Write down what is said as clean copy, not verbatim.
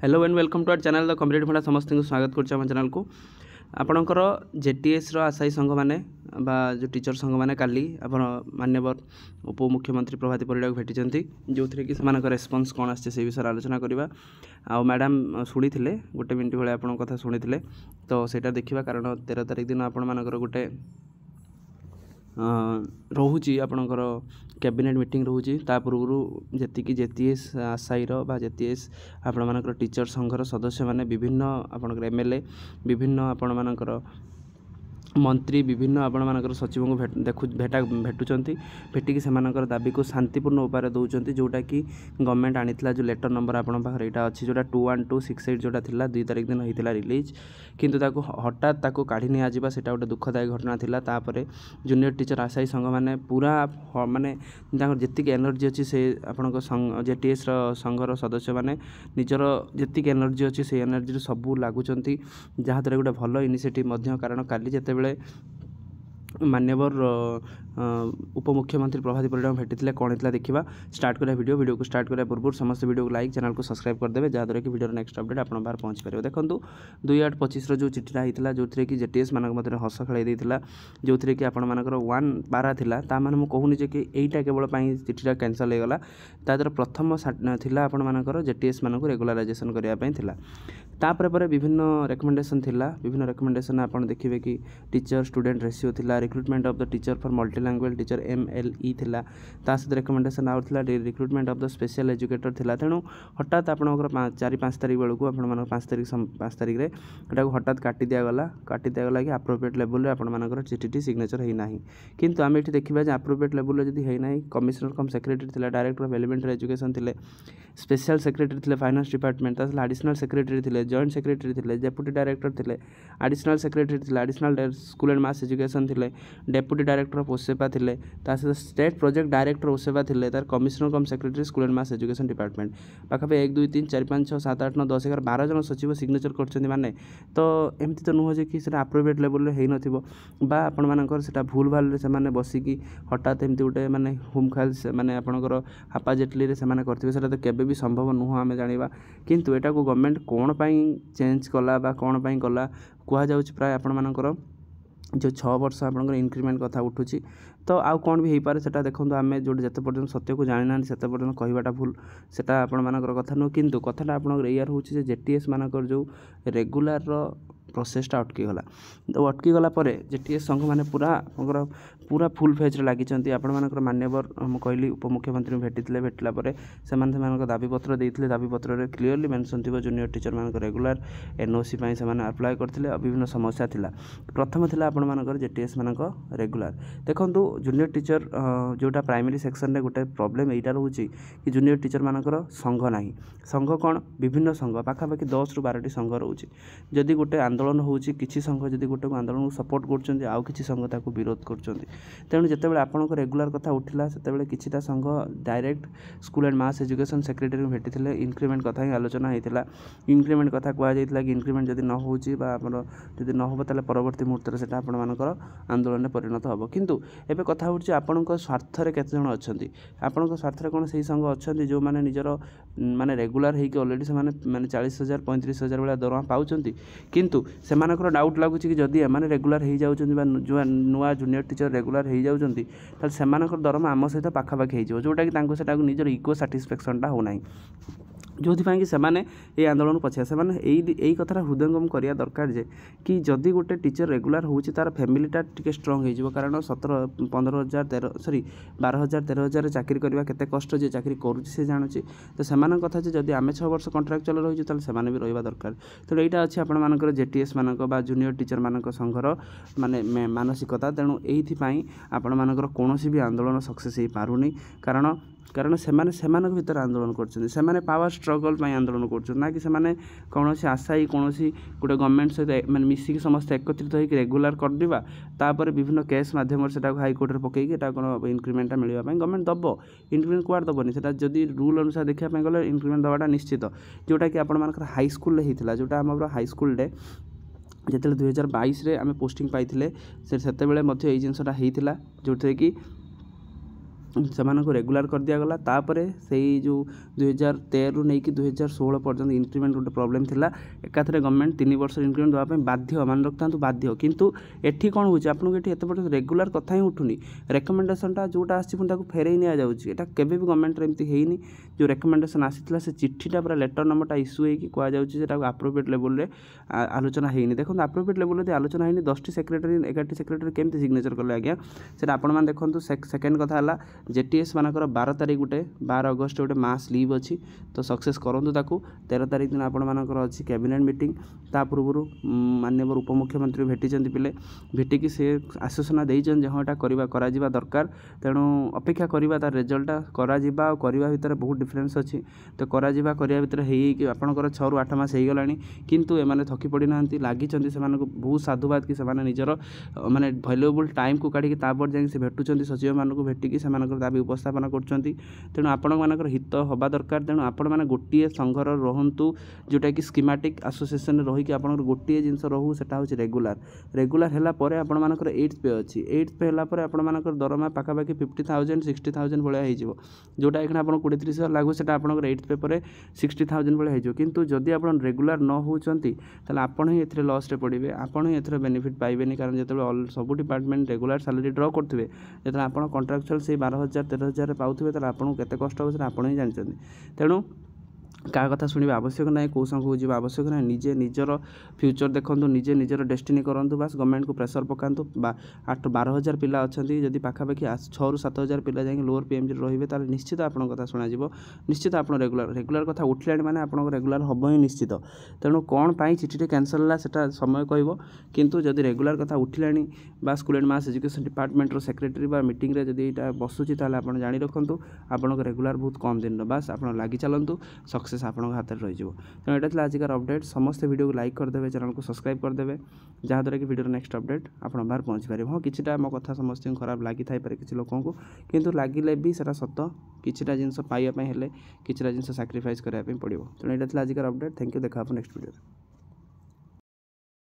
Hello and welcome to our channel the competitive funda समस्त को स्वागत करछे हम चैनल को आपणकर जेटीएस रो आशायी संघ माने बा जो टीचर संघ माने काली आपण माननीय उपमुख्यमंत्री प्रभाती परिडा को भेटिचंती जो थरे कि समान रेस्पॉन्स कोन आछे से विषय आलोचना करबा आ मैडम सुनी थिले गोटे मिनिट भले आपण कथा सुनी थिले तो सेटा देखिबा कारण 13 तारिख दिन आपण मानकर गोटे रोची आपणकर कैबिनेट मीटिंग रोची ता पूर्व जी जेटीएस आशायी बा जेटीएस आपण मानकर टीचर संघर सदस्य माने विभिन्न आपणकर एमएलए विभिन्न आपण मानकर मंत्री विभिन्न आपण मानकर सचिव को भेटुचंती भेटिकी से दाबी को शांतिपूर्ण उपाय दौरान जोटा कि गवर्नमेंट आनीला जो लेटर नंबर आपण पाखरे एटा अछि जोटा 21268 जोटा थिला 2 तारिख दिन होइतिला रिलीज किंतु ताको हठात ताको काढी नि आजिबा सेटा गोटे दुखदायक घटना थिला तापरे जूनियर टीचर आशायी संघ माने पूरा माने ताको जेतिक एनर्जी अछि से आपनको जेटीएस रो संघर सदस्य माने निजर जेतिक एनर्जी अछि से एनर्जी सब लागुचंती जहाँ द्वारा गोटे भल इनिशिएटिव मध्य कारण काली जेते मान्यवर उपमुख्यमंत्री प्रभाती परिडा भेटी कौन होता देखा स्टार्ट करा वीडियो को स्टार्ट करा पूर्व समस्त वीडियो को लाइक चैनल को सब्सक्राइब करदे जहाँद्वारा कि वीडियो नेक्स्ट अपडेट आप बाहर पहुँच पारे देखो 2/8/25 जो चिठीटा होता जो थे कि जेटीएस मान मध्य हस खेल जो थे कि आपर 1 पारा था ताने मुझे कहूनी जे कि यहीटा केवल चिठीटा कैनसल होगला ताद्वारा प्रथम था आपर जेटीएस मानक रेगुलाराइजेशन करने तापर विभिन्न रेकमेंडेशन थिला विभिन्न रेकमेंडेशन आप देखिए कि टीचर स्टूडेंट रेशियो थिला recruitment of the teacher for multilanguage teacher MLE थिला ता सहित रेकमेंडेशन आउट थिला recruitment of the special educator थिला तेणु हठात आपनकर 4-5 तारिख बेलू आप 5 तारिख रे एटा हठात काटी दिगला कि अप्रोप्रिएट लेवल रे आपनकर चिठीटी सिग्नेचर है ना किंतु आम ये देखा जे अप्रोप्रिएट लेवल रे जदी है ना कमिश्नर कम सेक्रेटरी थिला डायरेक्टर ऑफ एलिमेंटरी एजुकेशन थिले स्पेशल सेक्रेटरी थिले फाइनेंस डिपार्टमेंट एडिशनल सेक्रेटरी थिले जॉइंट सेक्रेटरी थिले डेप्यूटी डायरेक्टर थिले एडिशनल सेक्रेटरी थिले additional school and mass education थिले डेप्यूटी डायरेक्टर ऑफ ओसेपा थिले सहित स्टेट प्रोजेक्ट डायरेक्टर ओसेपा थिले तार commissioner cum secretary school and mass education department पाखापे 1 2 3 4 5 6 7 8 9 10 11 12 जन सचिव सिग्नेचर करछन्ती माने तो एमती तो नुह जे कि सेटा अप्रोप्रिएट लेवल रे हेइ नथिबो बा आपण मानकर सेटा भूल भाल रे से माने बसिकी हठात एमती गोटे माने होम खाल माने आपणकर हापाजेटली रे से माने करथिबे सेटा तो केबे भी संभव नुह आमे जानिबा किंतु एटा को गवर्नमेंट कोन पई चेंज कला बा कोन पई कला कुआ जाउछ प्राय आपण मानकर जो 6 वर्ष आपंकर इंक्रीमेंट कथा उठुची तो आउ कौन भी हो पारे सेटा देखो आम जो जिते पर्यटन सत्य को जानी ना से पर्यटन कहवाटा भूल सेटा आपण मानकर कथा नुह किंतु कथाटा आपंकर एयार होची जेटीएस मानकर जो रेगुलर प्रोसेसटा अटकीगला तो अटकीगला जेटीएस संघ मैंने पूरा फुल फेज्रे लगी आपण मान्यवर कहली उपमुख्यमंत्री भेटी भेटला से दाबीपत्र देते दाबीपत्र क्लीयरली मेंशन थी जूनियर टीचर मान रेगुलर एनओसी से अप्लाई करते विभिन्न समस्या थिला प्रथम थिला आपण मानकर जेटीएस मानक रेगुलर देखो जूनियर टीचर जोटा प्राइमरी सेक्शन रे गोटे प्रॉब्लम एटा रोची कि जूनियर टीचर मानकर संघ नाही संघ कौन विभिन्न संघ पाखापाखि 10 ରୁ 12टी संघ रोची जदि गोटे आंदोलन होची किछि संघ जदि गोटे आंदोलन को सपोर्ट करछन्ती आउ किछि संघ ताको विरोध करछन्ती तेणु जेतेबेले आपनकर रेगुलर कथा उठिला सेतेबेले किछिटा संघ direct school and mass education secretary भेटिथिले इंक्रीमेंट कथा ही आलोचना हेतिला इंक्रीमेंट कथा कुआ जाइतिला कि इंक्रीमेंट जदि न होची बा आपन जदि न होबो ताले परवर्ती मुहूर्त रे सेटा आपण मानकर आंदोलन रे परिणत होबो किंतु एबे कथा होची आपनकर स्वार्थ रे केते जण अछन्ती आपनकर स्वार्थ रे कोन सेही संघ अछन्ती जो माने निजर माने रेगुलर हेइ कि ऑलरेडी से माने 40,000 35,000 वाला दरमा पाउचन्ती किंतु सेमानकर डाउट लागुची कि जदि एमाने रेगुलर हेइ जाउचन्ती बा जो नुआ जूनियर टीचर रेगुलर हेइ जाउचन्ती ताल सेमानकर दरमा आम सहित पाखापाखि हेइजिवो जोटा कि तांको सेटा निजर इको सैटिस्फैक्शनटा हो नाही जो कि सेमाने ए आंदोलन पछिया सेमाने एई कथा हृदयंगम करिया दरकार जे कि जदि गोटे टीचर रेगुलर होउची तार फैमिलीटा टिके स्ट्रांग हेइजिवो कारण 12,000 13,000 रे चाकरी करबा केते कष्ट जे चाकरी करूची से जानुची तो सेमान कथा जे जदि आमे 6 वर्ष कॉन्ट्रैक्चुअल रहिजु ताल सेमाने भी रहिबा दरकार तो एटा अछि आपण मानकर जेटीएस मानक बा जूनियर टीचर मानक संघर माने मानसिकता तेणु एइथि पई आपण मानकर कोनोसी भी आंदोलन सक्सेस हे पारुनी कारण सेमानक भीतर आंदोलन करछन सेमाने पावर स्ट्रगल पई आंदोलन करछन ना कि सेमाने कोनोसी आशायी कोनोसी गोटे गवर्नमेंट सहित माने मिसिक समस्त एकत्रित होई रेगुलर कर दिबा तापर विभिन्न केस माध्यम सेटा हाई कोर्ट रे पकई एटा कोन इंक्रीमेंट मिलवा पई गवर्नमेंट दबो इंक्रीमेंट कुआर दबोनी सेटा जदी रूल अनुसार देखिया पई गले इंक्रीमेंट दबाटा निश्चित जोटा कि आपण मानकर हाई स्कूल रे हितला जोटा हमर हाई स्कूल डे जेतेले 2022 रे आमे पोस्टिंग पाइथिले सेतेबेले मध्ये एई जिंसटा हेइथिला जोथे कि ସେମାନଙ୍କୁ ରେଗୁଲାର କରିଦିଆଗଲା। ତାପରେ ସେଇ ଯେଉଁ 2013ରୁ ନେଇକି 2016 ପର୍ଯ୍ୟନ୍ତ ଇନକ୍ରିମେଣ୍ଟ ଗୋଟେ ପ୍ରୋବ୍ଲେମ୍ ଥିଲା। ଏକାଥରେ ଗଭର୍ଣ୍ଣମେଣ୍ଟ 3 ବର୍ଷର ଇନକ୍ରିମେଣ୍ଟ ଦେବା ପାଇଁ ବାଧ୍ୟ, ମାନେ ରଖିଥାନ୍ତୁ ବାଧ୍ୟ। କିନ୍ତୁ ଏଠି କ'ଣ ହେଉଛି, ଆପଣଙ୍କୁ ଏଠି ଏତେ ପର୍ଯ୍ୟନ୍ତ ରେଗୁଲାର କଥା ହିଁ ଉଠୁନି। ରେକମେଣ୍ଡେସନଟା ଯେଉଁଟା ଆସିଛି ପୁଣି ତାକୁ ଫେରେଇ ନିଆଯାଉଛି। ଏଇଟା କେବେ ବି ଗଭର୍ଣ୍ଣମେଣ୍ଟର ଏମିତି ହେଇନି। ଯେଉଁ ରେକମେଣ୍ଡେସନ୍ ଆସିଥିଲା ସେ ଚିଠିଟା ପୁରା ଲେଟର ନମ୍ବରଟା ଇସ୍ୟୁ ହେଇକି କୁହାଯାଉଛି ସେଟାକୁ ଆପ୍ରୋପ୍ରିଏଟ୍ ଲେବୁଲ୍ରେ ଆଲୋଚନା ହେଇନି। ଦେଖନ୍ତୁ ଆପ୍ରୋପ୍ରିଏଟ୍ ଲେବୁଲ୍ରେ ଯଦି ଆଲୋଚନା ହେଇନି 10ଟି ସେକ୍ରେଟାରୀ 11ଟି ସେକ୍ରେଟାରୀ କେମିତି ସିଗ୍ନେଚର କଲେ ଆଜ୍ଞା, ସେଇଟା ଆପଣମାନେ ଦେଖନ୍ତୁ। ସେକେଣ୍ଡ କଥା ହେଲା JTS ମାନଙ୍କର 12 ତାରିଖ ଗୋଟେ 12 ଅଗଷ୍ଟ ଗୋଟେ ମାସ୍ ଲିଭ୍ ଅଛି, ତ ସକ୍ସେସ୍ କରନ୍ତୁ ତାକୁ। 13 ତାରିଖ ଦିନ ଆପଣମାନଙ୍କର ଅଛି କ୍ୟାବିନେଟ୍ ମିଟିଂ। ତା ପୂର୍ବରୁ ମାନ୍ୟବର ଉପମୁଖ୍ୟମନ୍ତ୍ରୀ ଭେଟିଛନ୍ତି ପିଲେ, ଭେଟିକି ସେ ଆଶ୍ୱାସନା ଦେଇଛନ୍ତି ଯେ ହଁ ଏଇଟା କରାଯିବା ଦରକାର। ତେଣୁ ଅପେକ୍ଷା କରିବା ତାର ରେଜଲ୍ଟଟା। କରାଯିବା ଆଉ କରିବା ଭିତରେ ବହୁତ ଡିଫରେନ୍ସ ଅଛି। ତ କରିବା ଭିତରେ ହେଇକି ଆପଣଙ୍କର 6ରୁ 8 ମାସ ହେଇଗଲାଣି, କିନ୍ତୁ ଏମାନେ ଥକି ପଡ଼ିନାହାନ୍ତି, ଲାଗିଛନ୍ତି। ସେମାନଙ୍କୁ ବହୁତ ସାଧୁବାଦ କି ସେମାନେ ନିଜର ମାନେ ଭ୍ୟାଲୁଏବୁଲ୍ ଟାଇମ୍କୁ କାଢ଼ିକି ତାପରେ ଯାଇକି ସେ ଭେଟୁଛନ୍ତି ସଚିବମାନଙ୍କୁ, ଭେଟିକି ସେମାନଙ୍କର ଦାବି ଉପସ୍ଥାପନ କରୁଛନ୍ତି। ତେଣୁ ଆପଣମାନଙ୍କର ହିତ ହେବା ଦରକାର। ତେଣୁ ଆପଣମାନେ ଗୋଟିଏ ସଂଘର ରୁହନ୍ତୁ, ଯେଉଁଟାକି ସ୍କିମାଟିକ୍ ଆସୋସିଏସନରେ ରହିକି ଆପଣଙ୍କର ଗୋଟିଏ ଜିନିଷ ରହୁ, ସେଟା ହେଉଛି ରେଗୁଲାର ହେଲା ପରେ ଆପଣମାନଙ୍କର 8th ପେ ଅଛି। 8th ପେ ହେଲା ପରେ ଆପଣମାନଙ୍କର ଦରମା ପାଖାପାଖି 50,000 60,000 ଭଳିଆ ହେଇଯିବ। ଯେଉଁଟା ଏଇଖିଣା ଆପଣ 20-30 ହଜାର ଲାଗୁ, ସେଟା ଆପଣଙ୍କର 8th ପେ ପରେ 60,000 ଭଳିଆ ହେଇଯିବ। କିନ୍ତୁ ଯଦି ଆପଣ ରେଗୁଲାର ନ ହେଉଛନ୍ତି ତାହେଲେ ଆପଣ ହିଁ ଏଥିରେ ଲସ୍ରେ ପଡ଼ିବେ, ଆପଣ ହିଁ ଏଥିରେ ବେନିଫିଟ୍ ପାଇବେନି। କାରଣ ଯେତେବେଳେ ସବୁ ଡିପାର୍ଟମେଣ୍ଟ ରେଗୁଲାର ସାଲାରୀ ଡ୍ର କରୁଥିବେ, ଯେତେବେଳେ ଆପଣ କଣ୍ଟ୍ରାକ୍ଚୁଆଲ୍ ସେଇ 12,000 13,000 ପାଉଥିବେ, ତାହେଲେ ଆପଣଙ୍କୁ କେତେ କଷ୍ଟ ହେବ ସେଟା ଆପଣ ହିଁ ଜାଣିଛନ୍ତି। ତେଣୁ କାହା କଥା ଶୁଣିବା ଆବଶ୍ୟକ ନାହିଁ, କେଉଁ ସଂଘକୁ ଯିବା ଆବଶ୍ୟକ ନାହିଁ। ନିଜେ ନିଜର ଫ୍ୟୁଚର ଦେଖନ୍ତୁ, ନିଜେ ନିଜର ଡେଷ୍ଟିନି କରନ୍ତୁ। ବାସ୍ ଗଭର୍ଣ୍ଣମେଣ୍ଟକୁ ପ୍ରେସର ପକାନ୍ତୁ। 12,000 ପିଲା ଅଛନ୍ତି, ଯଦି ପାଖାପାଖି 6ରୁ 7,000 ପିଲା ଯାଇକି ଲୋଅର PMGରେ ରହିବେ, ତାହେଲେ ନିଶ୍ଚିତ ଆପଣଙ୍କ କଥା ଶୁଣାଯିବ। ନିଶ୍ଚିତ ଆପଣ ରେଗୁଲାର କଥା ଉଠିଲାଣି ମାନେ ଆପଣଙ୍କ ରେଗୁଲାର ହେବ ହିଁ ନିଶ୍ଚିତ। ତେଣୁ କ'ଣ ପାଇଁ ଚିଠିଟି କ୍ୟାନସଲ୍ ହେଲା ସେଟା ସମୟ କହିବ। କିନ୍ତୁ ଯଦି ରେଗୁଲାର କଥା ଉଠିଲାଣି ବା ସ୍କୁଲ ଆଣ୍ଡ ମାସ୍ ଏଜୁକେସନ୍ ଡିପାର୍ଟମେଣ୍ଟର ସେକ୍ରେଟାରୀ ବା ମିଟିଂରେ ଯଦି ଏଇଟା ବସୁଛି, ତାହେଲେ ଆପଣ ଜାଣି ରଖନ୍ତୁ ଆପଣଙ୍କ ରେଗୁଲାର ବହୁତ କମ୍ ଦିନର। ବାସ୍ ଆପଣ ଲାଗି ଚାଲନ୍ତୁ, ସକ୍ସେସ୍ ଆପଣଙ୍କ ହାତରେ ରହିଯିବ। ତେଣୁ ଏଇଟା ଥିଲା ଆଜିକାର ଅପଡେଟ୍। ସମସ୍ତେ ଭିଡ଼ିଓକୁ ଲାଇକ୍ କରିଦେବେ, ଚ୍ୟାନେଲକୁ ସବସ୍କ୍ରାଇବ୍ କରିଦେବେ, ଯାହାଦ୍ୱାରା କି ଭିଡ଼ିଓର ନେକ୍ସଟ ଅପଡେଟ୍ ଆପଣଙ୍କ ପାଖରେ ପହଞ୍ଚିପାରିବ। ହଁ, କିଛିଟା ମୋ କଥା ସମସ୍ତଙ୍କୁ ଖରାପ ଲାଗିଥାଇପାରେ କିଛି ଲୋକଙ୍କୁ, କିନ୍ତୁ ଲାଗିଲେ ବି ସେଟା ସତ। କିଛିଟା ଜିନିଷ ପାଇବା ପାଇଁ ହେଲେ କିଛିଟା ଜିନିଷ ସାକ୍ରିଫାଇସ୍ କରିବା ପାଇଁ ପଡ଼ିବ। ତେଣୁ ଏଇଟା ଥିଲା ଆଜିକାର ଅପଡେଟ୍। Thank you. ଦେଖା ହେବ ନେକ୍ସଟ ଭିଡ଼ିଓରେ।